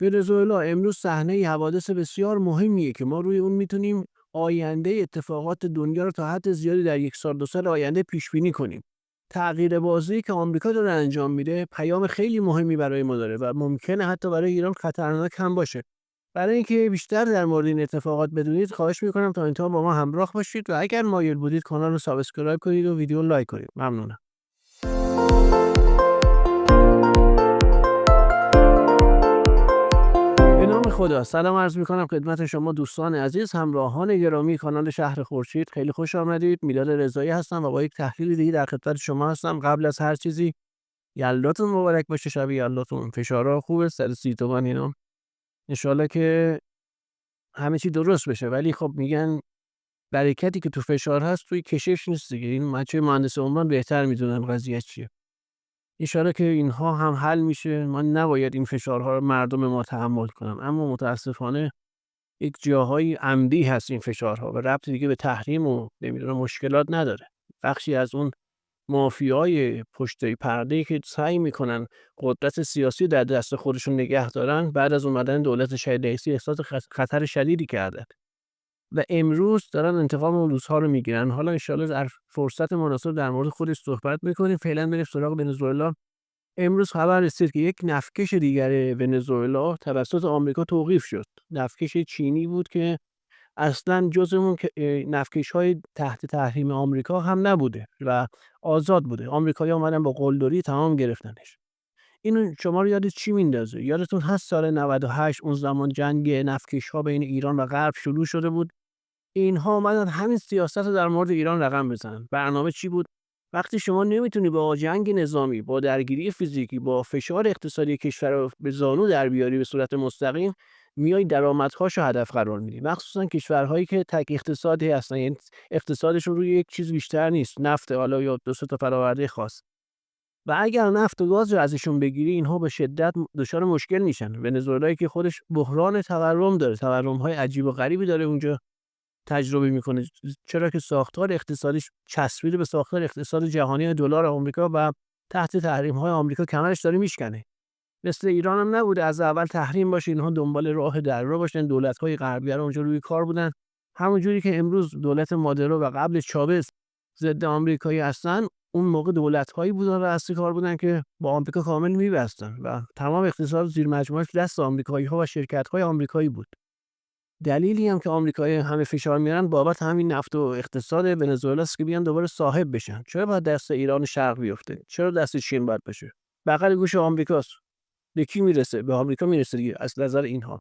ونزوئلا امروز صحنه حوادث بسیار مهمیه که ما روی اون میتونیم آینده اتفاقات دنیا رو تا حد زیادی در 1 سال 2 سال آینده پیش بینی کنیم. تغییر بازی که آمریکا داره انجام میده پیام خیلی مهمی برای ما داره و ممکنه حتی برای ایران خطرناک هم باشه. برای اینکه بیشتر در مورد این اتفاقات بدونید خواهش میکنم تا انتها با ما همراه باشید و اگر مایل بودید کانال رو سابسکرایب کنید و ویدیو لایک کنید. ممنونم. به نام خدا سلام عرض میکنم خدمت شما دوستان عزیز، همراهان گرامی کانال شهر خورشید. خیلی خوش آمدید. میلاد رضایی هستم و با یک تحلیل دیگه در خدمت شما هستم. قبل از هر چیزی یلداتون مبارک باشه. شب یلداتون فشارها خوبه، سر 30 تومن اینا انشالله که همه چی درست بشه. ولی خب میگن برکتی که تو فشار هست توی کشش نیست دیگه. این بچه مهندس عمران بهتر میدونن قضیه چیه. اشاره که اینها هم حل میشه. ما نباید این فشارها رو مردم ما تحمل کنن، اما متاسفانه یک جاهای عمدی هست این فشارها و ربطی دیگه به تحریم و نمیدونم مشکلات نداره. بخشی از اون مافیای پشت پرده‌ای که سعی میکنن قدرت سیاسی در دست خودشون نگه دارن، بعد از اومدن دولت شهید رئیسی احساس خطر شدیدی کردن و امروز دارن انتقام اون روزها رو میگیرن. حالا ان شاءالله در فرصت مناسب در مورد خودش صحبت میکنیم. فعلا بریم سراغ ونزوئلا. امروز خبر رسید که یک نفتکش دیگر ونزوئلا توسط آمریکا توقیف شد. نفتکش چینی بود که اصلا جز اون نفتکش‌های تحت تحریم آمریکا هم نبوده و آزاد بوده. آمریکایی‌ها اومدن با قلدری تمام گرفتنش. اینو شما رو یاد چی میندازه؟ یادتون هست سال 98 اون زمان جنگ نفتکش‌ها بین ایران و غرب شروع شده بود. اینها اومدن همین سیاست رو در مورد ایران رقم بزنن. برنامه چی بود؟ وقتی شما نمیتونی با جنگ نظامی، با درگیری فیزیکی، با فشار اقتصادی کشور رو به زانو در بیاری به صورت مستقیم، میای درآمدهاشو هدف قرار میدی. مخصوصا کشورهایی که تک اقتصادی هستن، یعنی اقتصادشون روی یک چیز بیشتر نیست، نفت حالا یا دو سه تا فراورده خاص. و اگر نفت و گاز رو ازشون بگیری، اینها به شدت دچار مشکل میشن. ونزوئلایی که خودش بحران تورم داره، تورم‌های عجیب و غریبی داره اونجا تجربه میکنه، چرا که ساختار اقتصادیش چسبیده به ساختار اقتصاد جهانی دلار آمریکا و تحت تحریم های آمریکا کمرش داره میشکنه. مثل ایران هم نبوده از اول تحریم باشه، اینها دنبال راه دررو باشن. دولت های غربی اونجا روی کار بودن، همون جوری که امروز دولت مادرو و قبل چاوز ضد آمریکایی هستن. اون موقع دولت هایی بودن و اصلی کار بودن که با آمریکا کامل میبستن و تمام اقتصاد زیر مجموعه دست آمریکایی ها و شرکت های آمریکایی بود. دلیلی هم که آمریکایی‌ها همه فشار میارن بابت همین نفت و اقتصاد ونزوئلا است که بیان دوباره صاحب بشن. چرا باید دست ایران شرق بیفته؟ چرا دست چین باید باشه؟ بغل گوش آمریکاست. به کی میرسه؟ به آمریکا میرسه دیگه از نظر اینها.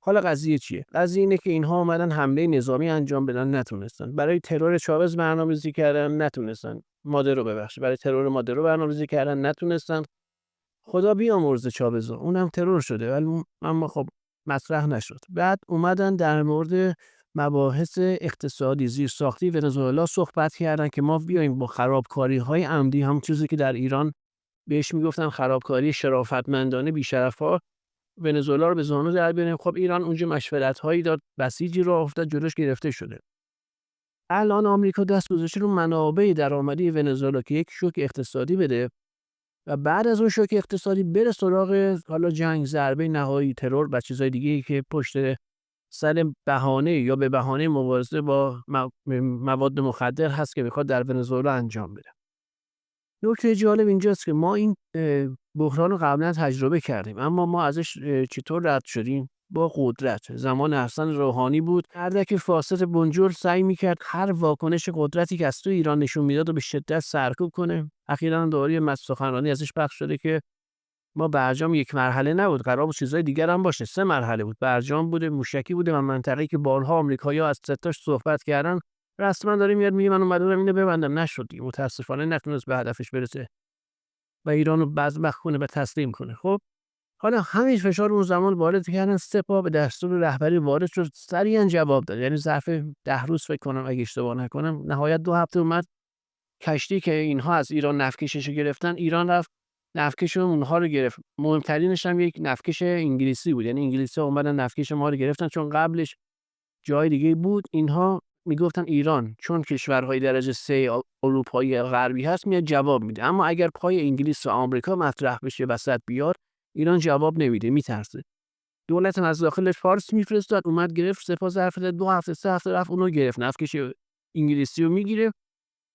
حالا قضیه چیه؟ قضیه اینه که اینها اومدن حمله نظامی انجام بدن، نتونستن. برای ترور چاوز برنامه‌ریزی کردن، نتونستن. مادرو ببخشید، برای ترور مادرو برنامه‌ریزی کردن، نتونستن. خدا بیامرزه چاوزو، اونم ترور شده ولی اما خب مطرح نشد. بعد اومدن در مورد مباحث اقتصادی زیرساختی ونزوئلا صحبت کردن که ما بیایم با خرابکاری‌های عمدی، هم چیزی که در ایران بهش میگفتن خرابکاری شرافتمندانه بی‌شرف‌ها، ونزوئلا رو به زانو در بیاریم. خب ایران اونجا مشورت‌هایی داد، بسیجی راه افتاد، جلوش گرفته شده. الان آمریکا دست گذاشته رو منابع درآمدی ونزوئلا که یک شوک اقتصادی بده و بعد از اون شوک اقتصادی بره سراغ حالا جنگ، ضربه نهایی، ترور و چیزای دیگه‌ای که پشت سر بهانه یا به بهانه مبارزه با مواد مخدر هست که میخواد در ونزوئلا انجام بده. نکته جالب اینجاست که ما این بحران رو قبلا تجربه کردیم، اما ما ازش چطور رد شدیم؟ با قدرت. زمان حسن روحانی بود، اردک فاسد بنجل سعی میکرد هر واکنش قدرتی که از تو ایران نشون میداد رو به شدت سرکوب کنه. اخیراً داری سخنرانی ازش پخش شده که ما برجام یک مرحله نبود، قرار بود چیزای دیگر هم باشه. 3 مرحله بود. برجام بوده، موشکی بوده و منطقه‌ای که بارها آمریکایی‌ها از ستاش صحبت کردن. رسما داره میاد میگه من اومدم اینو ببندم، نشد دیگه. متاسفانه نتونست به هدفش برسه و ایرانو بزمخ کنه و تسلیم کنه. خب حالا همین فشار اون زمان وارد کردن، سپاه به دستور رهبری وارد شد، سریعا جواب داد. یعنی ظرف 10 روز فکر کنم اگه اشتباه نکنم، نهایت 2 هفته اومد کشتی که اینها از ایران نفتکششو گرفتن، ایران رفت نفتکش اونها رو گرفت. مهمترینش هم یک نفتکش انگلیسی بود. یعنی انگلیسی‌ها اومدن نفتکش ما رو گرفتن، چون قبلش جای دیگه بود. اینها میگفتن ایران چون کشورهای درجه 3 اروپایی غربی هست میاد جواب میده، اما اگر پای انگلیس و آمریکا مطرح بشه وسط بیاد، ایران جواب نمیده، میترسه. دولت هم از داخلش فارس میفرستاد، اومد گرفت، سپاه ظرف 2 هفته 3 هفته رفت اونو گرفت، نفتکش انگلیسی رو میگیره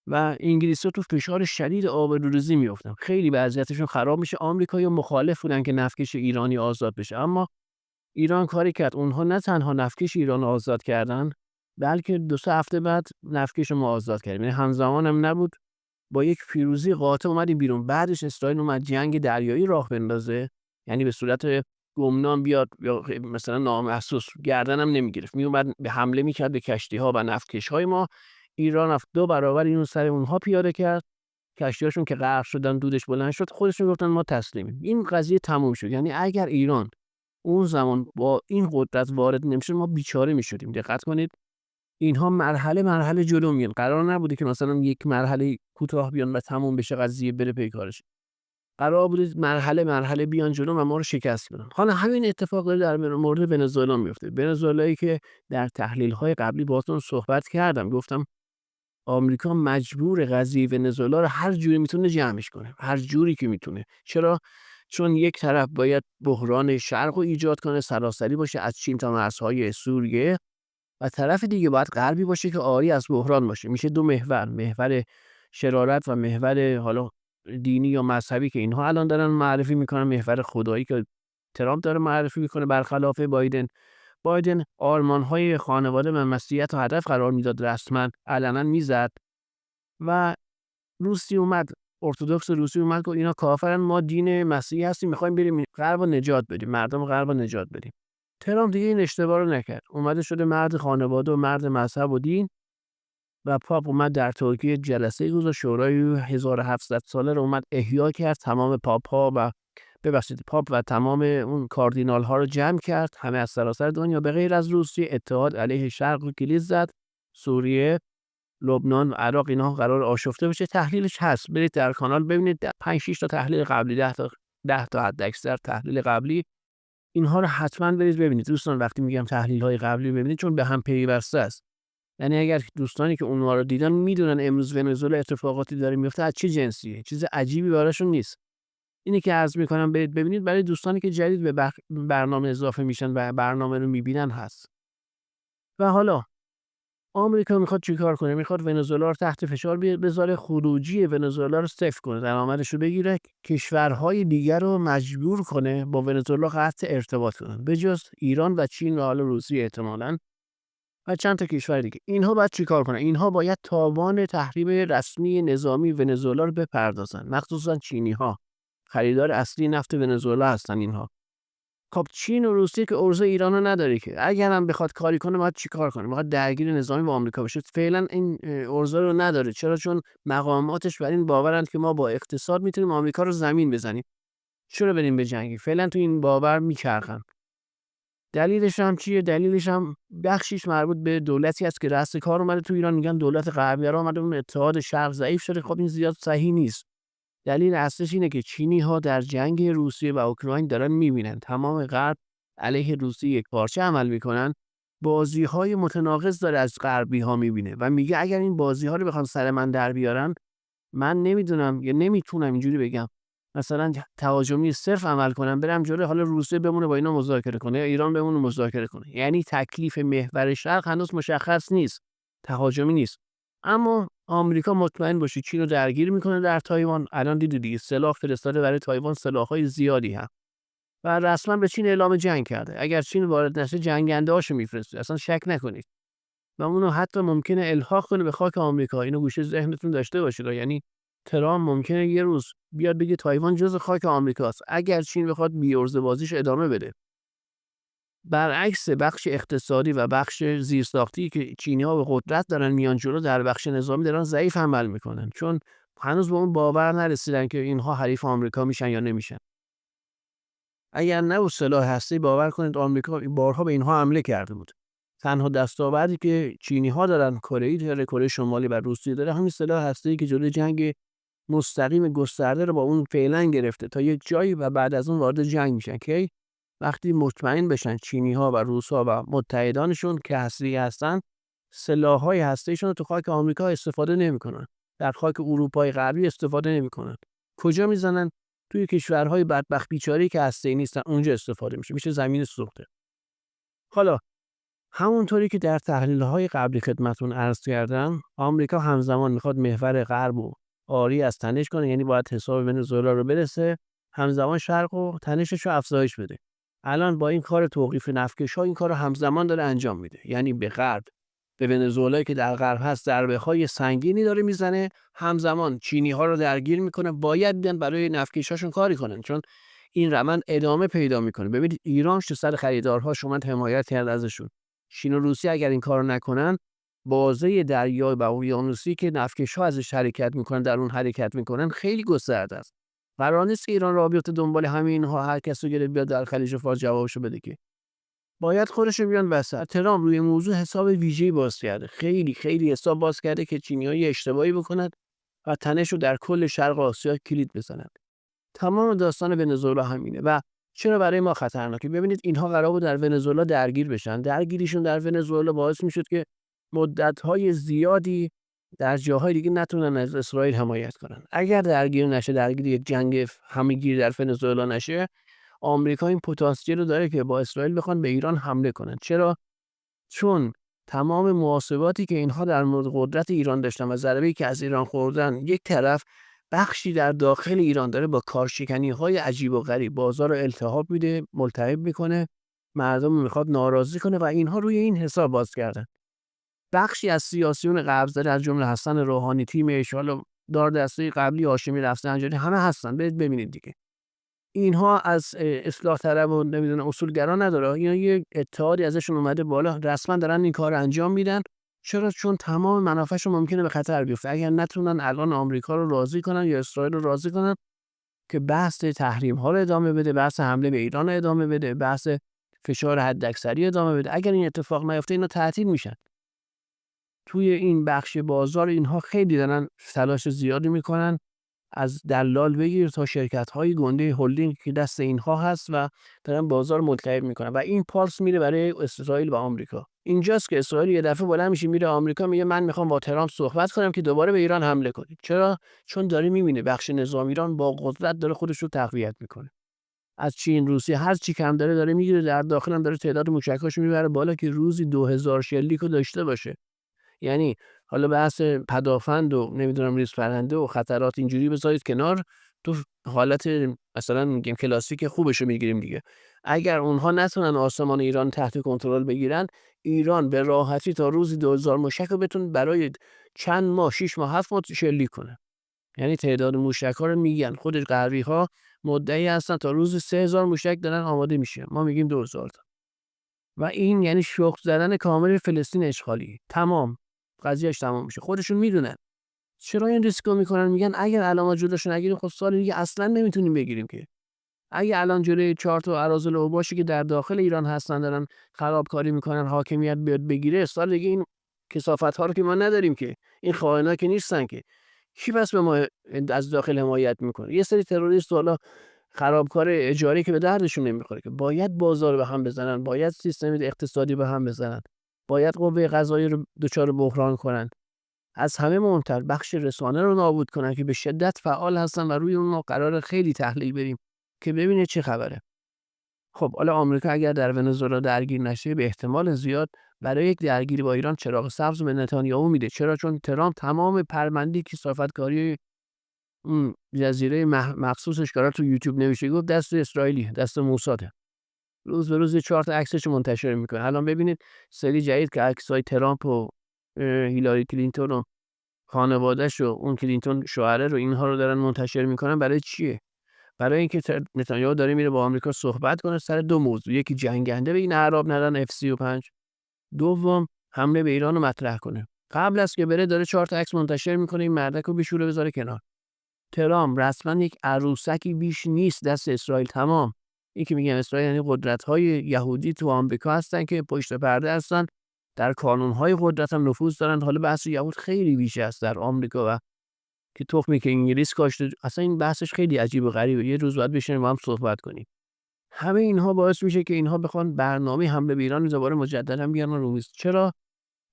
و انگلیسی‌ها تو فشار شدید آبروریزی میافتن. خیلی وضعیتشون خراب میشه. آمریکایی‌ها مخالف بودن که نفتکش ایرانی آزاد بشه، اما ایران کاری کرد. اونها نه تنها نفتکش ایران آزاد کردن، بلکه 2-3 هفته بعد نفتکش ما آزاد کردیم. یعنی همزمان هم نبود، با یک پیروزی قاطع اومدیم بیرون. بعدش اسرائیل اومد جنگ دریایی راه بندازه، یعنی به صورت گمنام بیاد یا مثلا نامحسوس گردنم نمیگرفت، میومد به حمله میکرد به کشتی‌ها و نفتکش‌های ما. ایران رفت 2 برابر اینو سر اونها پیاده کرد، کشتی‌هاشون که غرق شدن، دودش بلند شد، خودشون گفتن ما تسلیمیم. این قضیه تموم شد. یعنی اگر ایران اون زمان با این قدرت وارد نمیشد، ما بیچاره میشدیم. دقت کنید، اینها مرحله مرحله جلو میان. قرار نبوده که مثلا یک مرحله کوتاه بیان و تموم بشه قضیه، بره پی کارش. قرار بوده مرحله مرحله بیان جلو و ما رو شکست بدن. حالا همین اتفاق داره در مورد ونزوئلا میفته. ونزوئلایی که در تحلیل‌های قبلی باهاتون صحبت کردم، گفتم آمریکا مجبور قضیه ونزوئلا رو هر جوری میتونه جمعش کنه، هر جوری که میتونه. چرا؟ چون یک طرف باید بحران شرق رو ایجاد کنه، سراسری باشه از چین تا مرزهای سوریه، و طرف دیگه باید غربی باشه که عاری از بحران باشه. میشه 2 محور، محور شرارت و محور حالا دینی یا مذهبی که اینها الان دارن معرفی میکنن، محور خدایی که ترامپ داره معرفی میکنه برخلاف بایدن. بایدن آرمان‌های خانواده و مسیحیت رو هدف قرار میداد، رسما علنا میزد، و روسی اومد، ارتدوکس روسی اومد گفت اینا کافرن، ما دین مسیحی هستیم، میخوایم بریم غرب رو نجات بدیم، مردم غرب رو نجات بدیم. ترامپ دیگه این اشتباه رو نکرد، اومده شده مرد خانواده و مرد مذهب و دین، و پاپ اومد در ترکیه جلسه گذاشت، شورای 1700 ساله رو اومد احیا کرد، تمام پاپ‌ها و پاپ و تمام اون کاردینال ها رو جمع کرد، همه از سراسر دنیا به غیر از روسیه. اتحاد علیه شرق رو کلید زد. سوریه، لبنان، عراق اینا قرار آشفته بشه. تحلیلش هست، برید در کانال ببینید، 5-6 تا تحلیل قبلی، 10 تا حد اکثر تحلیل قبلی، اینها رو حتما برید ببینید. دوستان وقتی میگم تحلیل های قبلی ببینید، چون به هم پیوسته است. یعنی اگر دوستانی که اونها رو دیدن میدونن امروز ونزوئلا اتفاقاتی داره میفته از چه جنسیه، چیز عجیبی براشون نیست. اینی که عرض میکنم برید ببینید، برای دوستانی که جدید به برنامه اضافه میشن و برنامه رو میبینن هست. و حالا آمریکا میخواد چیکار کنه؟ میخواد ونزوئلا رو تحت فشار بذاره، خروجی ونزوئلا رو صفر کنه، درآمدش رو بگیره، کشورهای دیگر رو مجبور کنه با ونزوئلا قطع ارتباط کنن، به جز ایران و چین و حالا روسیه احتمالاً و چند تا کشور دیگه. اینها باید چیکار کنن؟ اینها باید تاوان تحریم رسمی نظامی ونزوئلا رو بپردازن، مخصوصا چینی‌ها. خریدار اصلی نفت ونزوئلا هستن اینها. خب چین و روسیه که ارز ایران رو نداره که، اگر هم بخواد کاری کنه باید چیکار کنه؟ باید درگیر نظامی با آمریکا بشه. فعلا این ارز رو نداره. چرا؟ چون مقاماتش بر این باورند که ما با اقتصاد میتونیم آمریکا رو زمین بزنیم. چرا بریم به جنگی؟ فعلا تو این باور میچرخن. دلیلش هم چیه؟ دلیلش هم بخشیش مربوط به دولتی است که رأس کار اومده تو ایران، میگن دولت غربی‌ها اومده، اون اتحاد شرق ضعیف شده. خب این زیاد صحیح نیست. دلیل اصلیش اینه که چینی‌ها در جنگ روسیه و اوکراین دارن می‌بینن تمام غرب علیه روسیه یکپارچه عمل می‌کنن. بازی‌های متناقض داره از غربی‌ها می‌بینه و میگه اگر این بازی‌ها رو بخوان سر من در بیارن، من نمیدونم یا نمیتونم اینجوری بگم مثلا تهاجمی صرف عمل کنم برم جلوی، حالا روسیه بمونه با اینا مذاکره کنه یا ایران بمونه مذاکره کنه. یعنی تکلیف محور شرق هنوز مشخص نیست، تهاجمی نیست. اما آمریکا مطمئن باشه چین رو درگیر میکنه در تایوان. الان دیدی سلاح فرستاده برای تایوان، سلاح‌های زیادی هم، و رسما به چین اعلام جنگ کرده. اگر چین وارد نشه جنگنده‌هاشو میفرسته، اصلا شک نکنید. و اونو حتی ممکنه الحاق کنه به خاک آمریکا. اینو گوشه ذهنتون داشته باشید. یعنی ترامپ ممکنه یه روز بیاد بگه تایوان جزء خاک آمریکاست، اگر چین بخواد بی‌عرضه بازیش ادامه بده. برعکس بخش اقتصادی و بخش زیرساختی که چینی‌ها به قدرت دارن میان جلو، در بخش نظامی دارن ضعیف عمل میکنن، چون هنوز به اون باور نرسیدن که اینها حریف آمریکا میشن یا نمیشن. اگر نه و سلاح هستی، باور کنید آمریکا بارها به اینها حمله کرده بود. تنها دستاوردی که چینی‌ها دارن، کره شمالی و روسیه داره، همین سلاح هسته‌ای که جلوی جنگ مستقیم گسترده رو با اون فعلا گرفته تا یک جایی و بعد از اون وارد جنگ میشن که وقتی مطمئن بشن چینی‌ها و روس‌ها و متحدانشون که هسته‌ای هستن، سلاح‌های هسته‌ایشون رو تو خاک آمریکا استفاده نمی‌کنن. در خاک اروپای غربی استفاده نمی‌کنن. کجا میزنن؟ توی کشورهای بدبخت بیچاره‌ای که هسته‌ای نیستن اونجا استفاده میشه زمین سوخته. حالا همونطوری که در تحلیل‌های قبلی خدمتتون عرض کردم، آمریکا همزمان میخواد محور غرب رو عاری از تنش کنه، یعنی باید حساب ونزوئلا رو برسه، همزمان شرق و تنشش رو افزایش بده. الان با این کار توقیف نفتکش‌ها این کار رو همزمان داره انجام میده، یعنی به غرب، به ونزوئلایی که در غرب هست ضربه‌های سنگینی داره میزنه، همزمان چینی‌ها رو درگیر میکنه، باید بیان برای نفتکش‌هاشون کاری کنن، چون این روند ادامه پیدا میکنه. ببینید ایران سر خریدارهاش اومد حمایت کرد ازشون. چین و روسیه اگر این کارو نکنن، بازه دریای و اقیانوسی که نفتکش‌ها ازش حرکت میکنن در اون حرکت میکنن خیلی گسترده است. قرار نیست که ایران راه بیفته دنبال همین‌ها، هر کس رو گره بیاد در خلیج فارس جوابشو بده که. باید خودشو بیان وسط. ترامپ روی موضوع حساب ویژه‌ای باز کرده. خیلی حساب باز کرده که چینی‌ها اشتباهی بکنن و تنش رو در کل شرق آسیا کلید بزنن. تمام داستان ونزوئلا همینه و چرا برای ما خطرناکه؟ ببینید اینها قرار بود در ونزوئلا درگیر بشن. درگیریشون در ونزوئلا باعث میشد که مدت‌های زیادی در جاهای دیگه نتونن از اسرائیل حمایت کنن. اگر درگیر نشه، درگیر یک جنگ همه‌گیری در ونزوئلا نشه، آمریکا این پتانسیل رو داره که با اسرائیل بخوان به ایران حمله کنن. چرا؟ چون تمام محاسباتی که اینها در مورد قدرت ایران داشتن و ضربه‌ای که از ایران خوردن، یک طرف بخشی در داخل ایران داره با کارشکنی‌های عجیب و غریب بازار رو التهاب میده، ملتهب میکنه، مردم میخواد ناراضی کنه و اینها روی این حساب باز کردن. بخشی از سیاسیون قبض‌دار از جمله حسن روحانی، تیمش، حالا دار دسته قبلی هاشمی رفسنجانی، همه هستن. ببینید دیگه اینها از اصلاح طلب و نمیدونم اصولگرا نداره، اینا یه اتحادی ازشون اومده بالا، رسما دارن این کار انجام میدن. چرا؟ چون تمام منافعشون ممکنه به خطر بیفته اگر نتونن الان آمریکا رو راضی کنن یا اسرائیل رو راضی کنن که بحث تحریم ها رو ادامه بده، بحث حمله به ایران رو ادامه بده، بحث فشار حداکثری ادامه بده. اگر این اتفاق نیفته اینا تعطیل میشن. توی این بخش بازار اینها خیلی دارن تلاش زیادی میکنن، از دلال بگیر تا شرکت‌های گنده هلدینگ که دست اینها هست و دارن بازار ملتهب میکنن و این پارس میره برای اسرائیل و آمریکا. اینجاست که اسرائیل یه دفعه بلند میشه میره آمریکا، میگه من میخوام با ترامپ صحبت کنم که دوباره به ایران حمله کنید. چرا؟ چون داره میبینه بخش نظام ایران با قدرت داره خودش رو تقویت میکنه. از چین، روسیه هر چی کم داره میگیره، در داخل هم داره تعداد موشکاشو میبره بالا که روزی 2000 شلیکو داشته باشه. یعنی حالا بحث پدافند و نمیدونم ریز پرنده و خطرات اینجوری بذارید کنار، تو حالت مثلا میگیم کلاسیک خوبشو میگیریم دیگه. اگر اونها نتونن آسمان ایران تحت کنترل بگیرن، ایران به راحتی تا روزی 2000 موشک رو بتون برای چند ماه، 6 ماه، 7 ماه شلیک کنه. یعنی تعداد موشک‌ها رو میگن خود غربی‌ها مدعی هستن تا روز 3000 موشک دارن آماده میشه، ما میگیم 2000 تا. و این یعنی شخم زدن کامل فلسطین اشغالی. تمام قضیهش تمام میشه. خودشون میدونن. چرا این ریسکو میکنن؟ میگن اگر الان ما جلوشو نگیریم خب سال دیگه اصلا نمیتونیم بگیریم که. اگه الان جلوی 4 تا اراذل اوباشی که در داخل ایران هستن دارن خرابکاری میکنن، حاکمیت بیاد بگیره، سال دیگه این کثافت‌ها رو که ما نداریم که، این خائنا که نیستن که، کی پس به ما از داخل حمایت میکنه؟ یه سری تروریست حالا خرابکار اجاری که به دردشون نمیخوره که باید بازار به هم بزنن، باید سیستم اقتصادی به هم بزنن، باید قوه قضاییه رو دچار بحران کنن. از همه مهمتر بخش رسانه رو نابود کنن که به شدت فعال هستن و روی اون ما قرار خیلی تحلیل بریم که ببینه چه خبره. خب حالا آمریکا اگر در ونزوئلا درگیر نشه، به احتمال زیاد برای یک درگیری با ایران چراغ سبز به نتانیاهو میده. چرا؟ چون ترامپ تمام پرمندی کثافتکاری اون جزیره مخصوصش کارا تو یوتیوب نمیشه، گفت دست اسرائیلی، دست موساده. روز به روز 4 تا عکسش منتشر میکنه. الان ببینید سری جدید که عکسای ترامپ و هیلاری کلینتون و خانواده‌ش و اون کلینتون شوهره رو اینها رو دارن منتشر میکنن. برای چیه؟ برای اینکه نتانیاهو داره میره با آمریکا صحبت کنه سر دو موضوع: یکی جنگنده به این اعراب ندن F35، دوم حمله به ایران رو مطرح کنه. قبل از که بره داره 4 تا عکس منتشر میکنه این مردک رو بشوره بذاره کنار. ترامپ رسما یک عروسکی بیش نیست دست اسرائیل. تمام این که میگن اسرائیل یعنی قدرت‌های یهودی تو آمریکا هستن که پشت پرده هستن، در کانون‌های قدرت هم نفوذ دارن. حالا بحث یهود خیلی بیش است در آمریکا و که تخمی که انگلیس کاشته، اصلا این بحثش خیلی عجیب و غریبه. یه روز باید بشینیم با هم صحبت کنیم. همه اینها باعث میشه که اینها بخوان برنامه حمله به ایران رو دوباره مجددا بیارن رو میز. چرا؟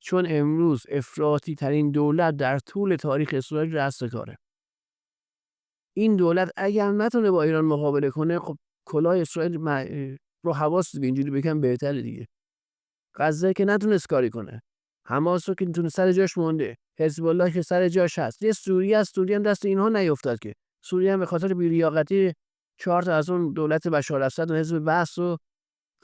چون امروز افراطی ترین دولت در طول تاریخ اسرائیل رأس کاره. این دولت اگر نتونه با ایران مقابله کنه، خب کلاه اسرائیل رو حواس دیگه، اینجوری بگم بهتره دیگه. غزه که نتونست کاری کنه، حماس رو که تونه سر جاش مونده، حزب الله که سر جاش هست، یه سوریه از سوریه هم دست اینها نیفتاد که. سوریه هم به خاطر بی‌لیاقتی 4 تا از اون دولت بشار اسد و حزب بعث و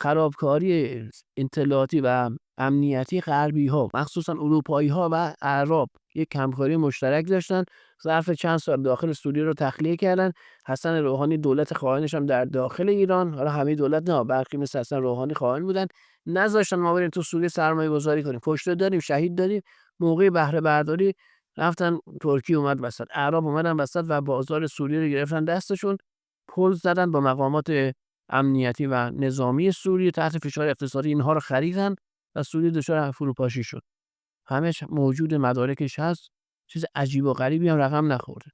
خرابکاری اطلاعاتی و امنیتی غربی‌ها، مخصوصا اروپایی‌ها و اعراب یک همکاری مشترک داشتن. ظرف چند سال داخل سوریه رو تخلیه کردن. حسن روحانی دولت خائنش هم در داخل ایران، حالا همه دولت نه، برخی مثل حسن روحانی خائن بودن، نذاشتن ما بریم تو سوریه سرمایه‌گذاری کنیم. کشته داریم، شهید داریم. موقع بهره برداری رفتن ترکیه اومد وسط، اعراب اومدن وسط و بازار سوریه رو گرفتن دستشون. پل زدن با مقامات امنیتی و نظامی سوریه، تحت فشار اقتصادی اینها رو خریدن و سوریه دچار فروپاشی شد. همش موجود، مدارکش هست. چیز عجیب و غریبی هم رقم نخورده.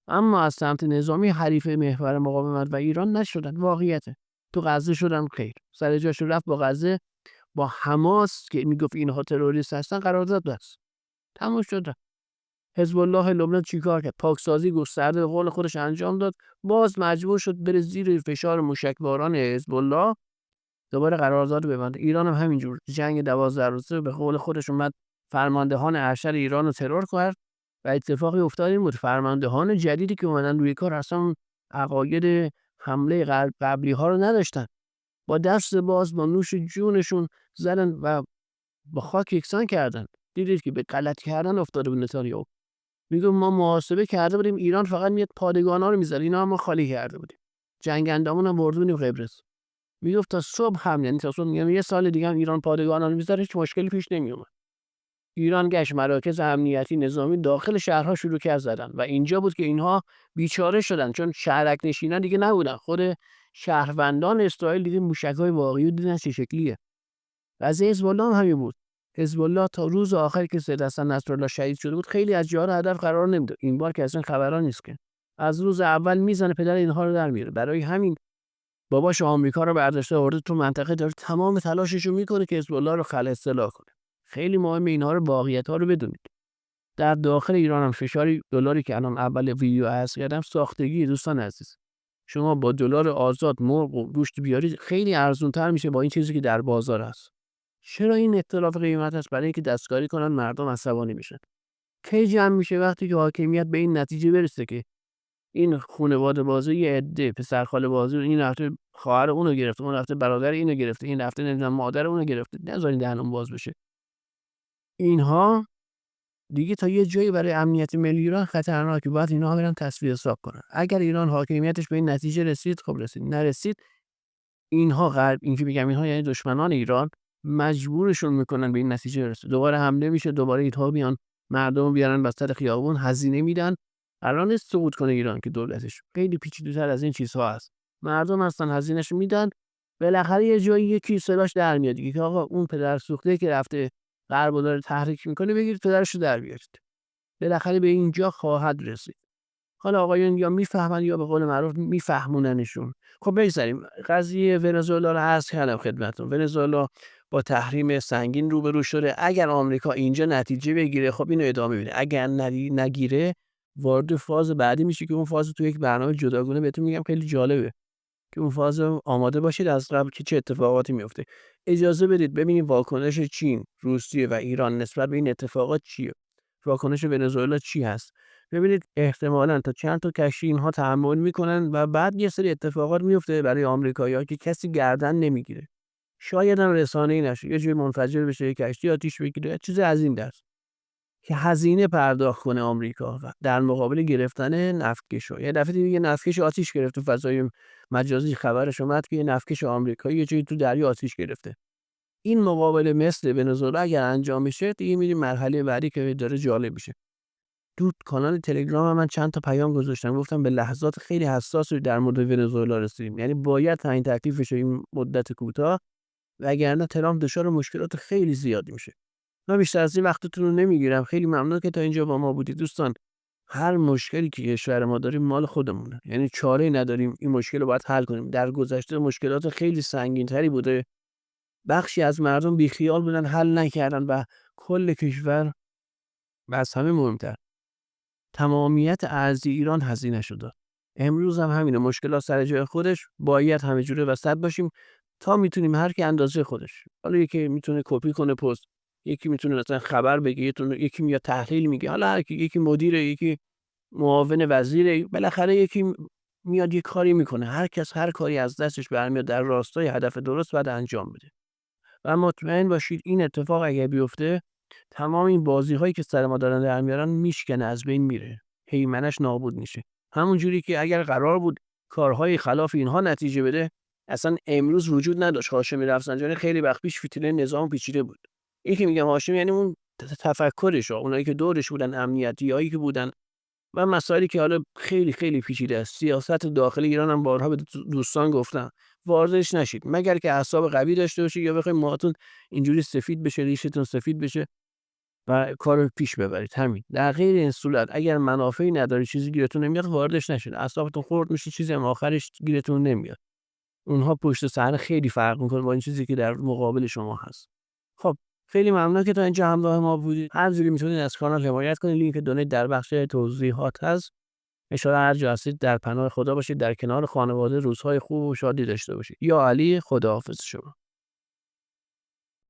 اما از سمت نظامی حریف محور مقاومت و ایران نشدن. واقعیته. تو غزه شدن خیر. سر جاش رفت با غزه، با حماس که میگفت اینها تروریست هستن قرارداد بست. تموم شد. حزب الله لبنان چیکار کرد؟ پاکسازی گسترده به قول خودش انجام داد. باز مجبور شد بره زیر فشار موشکباران حزب الله، دوباره قرارداد ببنده. ایران هم همینجور جنگ 12 روزه به قول خودش اومد فرماندهان ارشد ایران رو ترور کرد و اتفاقی افتاد این بود فرماندهان جدیدی که اومدن روی کار اصلا عقاید حمله قبلی ها رو نداشتن. با دست باز، با نوش جونشون زدن و با خاک یکسان کردن. دیدید که به غلط کردن افتاده بود نتانیاهو. میگم ما محاسبه کرده بودیم ایران فقط میاد پادگانا رو میذاره، اینا هم ما خالی کرده بودیم. جنگندامون هم برده بودیم قبرس. میگفت تا صبح هم، یعنی تا صبح، میگم یه سال دیگه هم ایران پادگانا رو میذاره، هیچ مشکلی پیش نمیومد. ایران گشت مراکز امنیتی نظامی داخل شهرها شروع کرد زدن و اینجا بود که اینها بیچاره شدن، چون شهرک نشینان دیگه نبودن. خود شهروندان اسرائیل دیگه موشک‌های واقعی دیدن چه شکلیه. از حزب الله هم همین بود. حزب الله تا روز آخر که سید حسن نصرالله شهید شده بود خیلی از جاها رو هدف قرار نمیداد. این بار که اصلا خبرا نیست که. از روز اول میزنه پدر اینها رو در میاره. برای همین باباش آمریکا رو برداشته آورده تو منطقه، داره تمام تلاشش رو میکنه که حزب الله رو خلع اصطلاح کنه. خیلی مهمه اینها رو، واقعیت‌ها رو بدونید. در داخل ایران هم فشاری دلاری که الان اول ویدیو عرض کردم ساختگی دوستان عزیز. شما با دلار آزاد مرغ و گوشت بیارید خیلی ارزان‌تر میشه با این چیزی که در بازار هست. چرا این اختلاف قیمت هست؟ برای اینکه دستکاری کنن مردم عصبانی میشن. کی جمع میشه؟ وقتی که حاکمیت به این نتیجه برسه که این خانواده بازی یه عده پسرخاله بازی، این هفته خواهر اونو گرفته، اون هفته برادر اینو گرفته، این هفته نمیدونم مادر اونو گرفته، نذارین دهنمون باز بشه. اینها دیگه تا یه جایی برای امنیت ملی ایران خطرناکه. باید اینها برن تصفیه حساب کنن. اگر ایران حاکمیتش به این نتیجه رسید، خب رسید. نرسید، اینها غرب، این که میگم اینها یعنی دشمنان ایران، مجبورشون میکنن به این نتیجه برسه. دوباره حمله میشه، دوباره اینها بیان مردم بیارن وسط خیابون، هزینه میدن. الان نیست سقوط کنه ایران که دولتش خیلی پیچیده‌تر از این چیزها هست. مردم هستن هزینه‌شو میدن، بالاخره یه جایی یکی صداش در میاد دیگه که آقا اون پدر سوخته که رفته غرب رو داره تحریک میکنه، بگیرید پدرشو در بیارید. بالاخره به اینجا خواهد رسید. حالا آقایون یا میفهمن یا به قول معروف میفهموننشون. خب بگذاریم قضیه ونزوئلا رو عرض کردم خدمتتون. ونزوئلا با تحریم سنگین روبرو شده. اگر آمریکا اینجا نتیجه بگیره، خب اینو ادامه میده. اگر نگیره، وارد فاز بعدی میشه که اون فاز تو یک برنامه جداگانه بهتون میگم، خیلی جالبه که اون فاز آماده باشید از قبل که چه اتفاقاتی میفته. اجازه بدید ببینیم واکنش چین، روسیه و ایران نسبت به این اتفاقات چیه. واکنش ونزوئلا چی هست؟ ببینید احتمالاً تا چند تا کشتی اینها تحمل میکنن و بعد یه سری اتفاقات میفته برای آمریکایی‌ها که کسی گردن نمیگیره. شاید هم رسانه‌ای نشه، یه جوری منفجر بشه، یه کشتی آتیش بگیره، چیز از این دست که هزینه پرداخت کنه آمریکا در مقابل گرفتن نفتکشو. یه دفعه دیگه نفتکش آتیش گرفت، تو فضای مجازی خبرش اومد که یه نفتکش آمریکایی یه جایی تو دریا آتیش گرفته. این مقابله مثل ونزوئلا اگر انجام بشه، دیگه میریم مرحله بعدی که داره جالب میشه. تو کانال تلگرام من چند تا پیام گذاشتم، گفتم به لحظات خیلی حساسی در مورد ونزوئلا رسیدیم. یعنی باید تعیین تکلیف بشه این مدت کوتاه، وگرنه ترامپ دچار مشکلات خیلی زیادی میشه. من بیشتر از این وقتتون رو نمیگیرم. خیلی ممنون که تا اینجا با ما بودید دوستان. هر مشکلی که کشور ما داریم مال خودمونه، یعنی چاره‌ای نداریم، این مشکل رو باید حل کنیم. در گذشته مشکلات خیلی سنگین‌تری بوده، بخشی از مردم بیخیال بودن، حل نکردن و کل کشور و از همه مهمتر تمامیت ارضی ایران هزینه شده. امروز هم همینه، مشکلات سر جای خودش، باید همه جوره وسط باشیم تا میتونیم هر کی اندازه خودش. حالا یکی میتونه کپی کنه پست، یکی میتونه مثلا خبر بگه، یکی میاد تحلیل میگه، حالا هر کی، یکی مدیره، یکی معاون وزیره، بالاخره یکی میاد یه کاری میکنه. هر کس هر کاری از دستش برمیاد در راستای هدف درست باید انجام بده. و مطمئن باشید این اتفاق اگه بیفته، تمام این بازی‌هایی که سر ما دارن در میارن میشکنه، از بین میره. هیمنش نابود میشه. همون جوری که اگر قرار بود کارهای خلاف اینها نتیجه بده، اصلا امروز وجود نداشت. هاشمی رفسنجانی خیلی وقت پیش فتیله نظام پیچیده بود. این که میگم هاشمی یعنی اون تفکرش، اونایی که دورش بودن، امنیتیایی که بودن و مسائلی که حالا خیلی خیلی پیچیده است. سیاست داخلی ایران هم بارها به دوستان گفتم واردش نشید، مگر که اعصاب قوی داشته باشید یا بخواید موهاتون اینجوری سفید بشه، ریشتون سفید بشه و کارو پیش ببرید. همین. در غیر این صورت اگر منافعی نداره، چیزی گیرتون نمیاد، واردش نشید. اعصابتون خورد میشه، چیزی هم آخرش گیرتون نمیاد. اونها پشت صحنه خیلی فرق میکنه با این چیزی که در مقابل شما هست. خب خیلی ممنون که تا اینجا همراه ما بودید. هر جوری میتونید از کانال حمایت کنید. لینک دونیت در بخش توضیحات هست. ان شاءالله هر جا هستید در پناه خدا باشید، در کنار خانواده روزهای خوب و شادی داشته باشید. یا علی، خداحافظ شما.